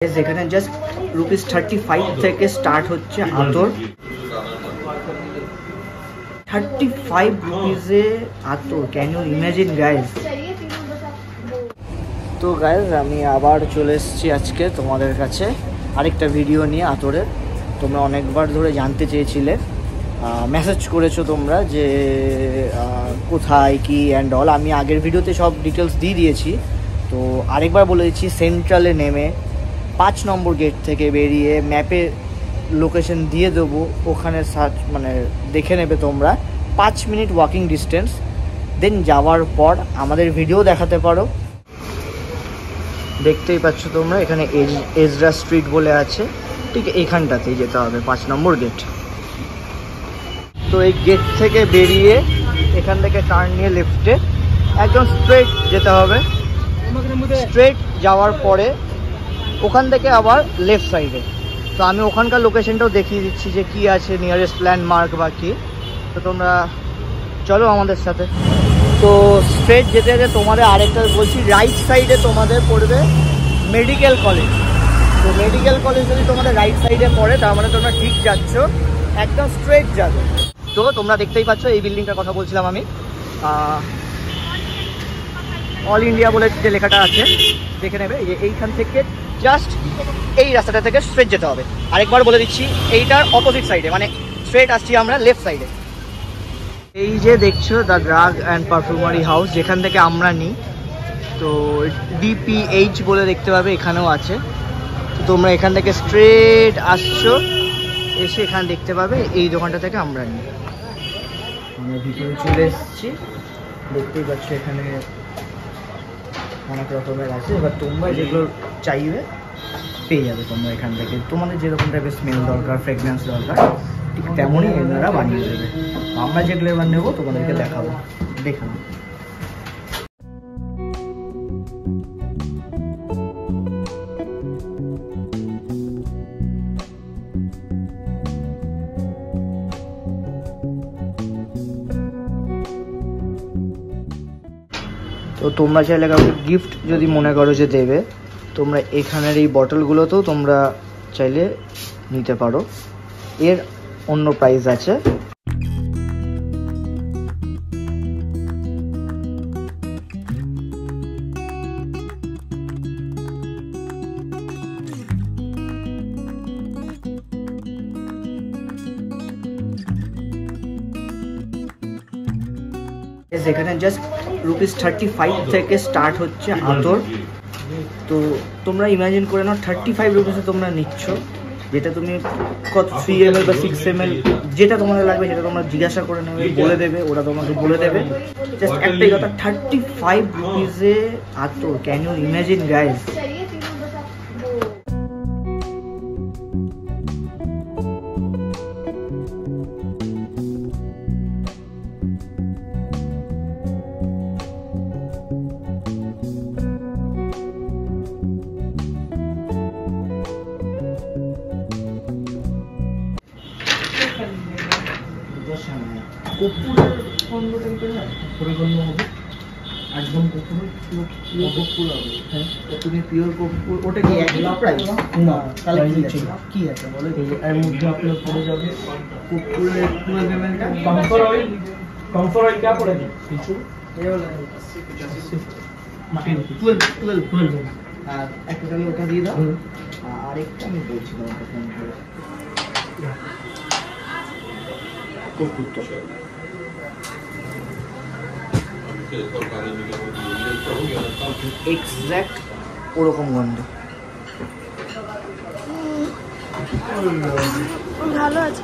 এখানে জাস্ট ₹35 থেকে স্টার্ট হচ্ছে আতর। 35 রুপিসে আতর, ক্যান ইউ ইমাজিন গাইজ? তো গাইজ আমি আবার চলে এসেছি আজকে তোমাদের কাছে আরেকটা ভিডিও নিয়ে আতরের। তোমরা অনেকবার ধরে জানতে চেয়েছিলে, মেসেজ করেছো তোমরা যে কোথায় কি অ্যান্ড অল। আমি আগের ভিডিওতে সব ডিটেলস দিয়ে দিয়েছি, তো আরেকবার বলে দিচ্ছি। সেন্ট্রালে নেমে 5 নম্বর গেট থেকে বেরিয়ে ম্যাপে লোকেশন দিয়ে দেবো, ওখানে সার্চ মানে দেখে নেবে তোমরা। 5 মিনিট ওয়াকিং ডিস্টেন্স। দেন যাওয়ার পর আমাদের ভিডিও দেখাতে পারো। দেখতেই পাচ্ছ তোমরা, এখানে এজরা স্ট্রিট বলে আছে, ঠিক এইখানটাতেই যেতে হবে, 5 নম্বর গেট। তো এই গেট থেকে বেরিয়ে এখান থেকে টার্ন নিয়ে লেফটে একদম স্ট্রেট যেতে হবে। স্ট্রেট যাওয়ার পরে ওখান থেকে আবার লেফট সাইডে। তো আমি ওখানকার লোকেশনটাও দেখিয়ে দিচ্ছি যে কি আছে, নিয়ারেস্ট ল্যান্ডমার্ক বা কি। তো তোমরা চলো আমাদের সাথে। তো স্ট্রেট যেতে যেতে তোমাদের আরেকটা বলছি, রাইট সাইডে তোমাদের পড়বে মেডিকেল কলেজ। তো মেডিকেল কলেজ যদি তোমাদের রাইট সাইডে পড়ে, তার মানে তোমরা ঠিক যাচ্ছ, একদম স্ট্রেট যাবে। তো তোমরা দেখতেই পাচ্ছ এই বিল্ডিংটার কথা বলছিলাম আমি, অল ইন্ডিয়া বলে যে লেখাটা আছে, দেখে নেবে। এইখান থেকে জাস্ট এই রাস্তাটা থেকে স্ট্রেট যেতে হবে। আরেকবার বলে দিচ্ছি, এইটার অপোজিট সাইডে, মানে স্ট্রেট আসছি আমরা লেফট সাইডে। এই যে দেখছো the drug and perfumery house, যেখান থেকে আমরা নিই। তো DPH বলে দেখতে পাবে, এখানেও আছে। তো তোমরা এখান থেকে স্ট্রেট আসছো, এসে এখানে দেখতে পাবে এই দোকানটা থেকে আমরা নিই। আমরা ভিতরে চলে এসেছি, দেখতেই পাচ্ছ এখানে অনেক রকমের আছে। এবার তোমরা যেগুলো চাইবে পেয়ে যাবে তোমরা এখান থেকে। তোমাদের যেরকম টাইপের স্মেল দরকার, ফ্রেগরেন্স দরকার, ঠিক তেমনই এনারা বানিয়ে দেবে। আমরা যেগুলো এবার নেবো তোমাদেরকে দেখাবো, দেখাবো। তো তোমরা চাইলে কাউকে গিফট যদি মনে করো যে দেবে, তোমরা এখানের এই বটলগুলোতেও তোমরা চাইলে নিতে পারো। এর অন্য প্রাইস আছে। এখানে জাস্ট ₹35 থেকে স্টার্ট হচ্ছে আতর। তো তোমরা ইমাজিন করে নাও, 35 রুপিসে তোমরা নিচ্ছ, যেটা তুমি কত 3 ml বা 6 ml যেটা তোমাদের লাগবে সেটা তোমরা জিজ্ঞাসা করে নেবে, বলে দেবে, ওরা তোমাকে বলে দেবে। জাস্ট একটাই কথা, 35 রুপিসে আতর, ক্যান ইউ ইমাজিন গাইজ? কর্পূরের গন্ধ টাইপের না, কর্পূরের গন্ধ হবে একদম। কর্পূরের কর্পূর হবে, হ্যাঁ। তুমি পিওর কর্পূর, ওটা কি একই প্রাইস? না, তাহলে কি আছে বলে? এর মধ্যে আপনার পড়ে যাবে কর্পূরের 12 ml-টা কমফোর অয়েল। কমফোর অয়েল क्या পড়ে যায় কিছু? এই হলো 12 আর একটা তাহলে ওটা দিয়ে দাও। আর একটা আমি বলছি তোমাকে ফোন করে, কর্পূরটা এক্সাক্ট ওরকম গন্ধ। ভালো আছে।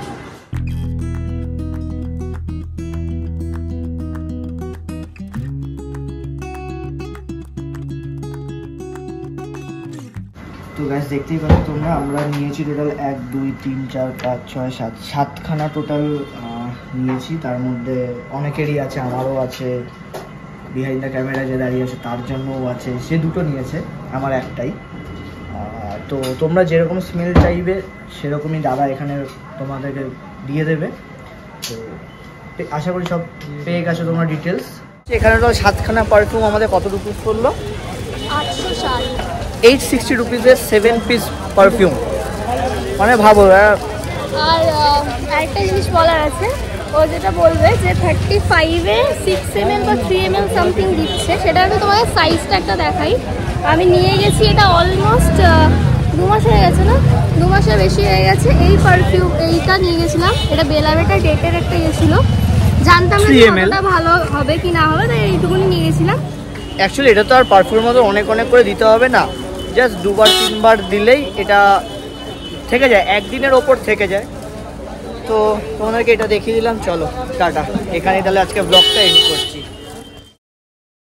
তো গাছ দেখতেই পাচ্ছ তোমরা, আমরা নিয়েছি টোটাল 1 2 3 4 5 6 7 7খানা টোটাল নিয়েছি। তার মধ্যে অনেকেরই আছে, আমারও আছে, বিহাইন্ড দ্য ক্যামেরা যে দাঁড়িয়ে আছে তার জন্যও আছে, সে দুটো নিয়েছে, আমার একটাই। তো তোমরা যেরকম স্মেল চাইবে সেরকমই দাদা এখানে তোমাদেরকে দিয়ে দেবে। তো আশা করি সব পেয়ে গেছো তোমরা ডিটেলস। এখানে তো 7খানা পারফিউম আমাদের কত রুপিস পড়লো? 860। 860 রুপিসের 7 পিস পারফিউম, মানে ভাবো। আর আরেকটা জিনিস বলার আছে, ও যেটা বলবে যে 35-এ 6 ml বা 3 ml সামথিং দিচ্ছে, সেটা আমি তোমাকে সাইজটা একটা দেখাই। আমি নিয়ে গেছি, এটা অলমোস্ট 2 মাস হয়ে গেছে, না 2 মাসের বেশি হয়ে গেছে। এই পারফিউম এইটা নিয়ে গেছিলাম, এটা বেলাভেটা ডেটের একটা গেছিলো, জানতাম না কতটা ভালো হবে কি না হবে, তাই এইটুকুনি নিয়ে গেছিলাম। অ্যাকচুয়ালি এটা তো আর পারফিউমের মতো অনেক অনেক করে দিতে হবে না, জাস্ট 2-3 বার দিলেই এটা থেকে যায়, একদিনের ওপর থেকে যায়। তো তোমাদেরকে এটা দেখিয়ে দিলাম, চলো টাটা। এখানেই তাহলে আজকে ব্লগটা এন্ড করছি।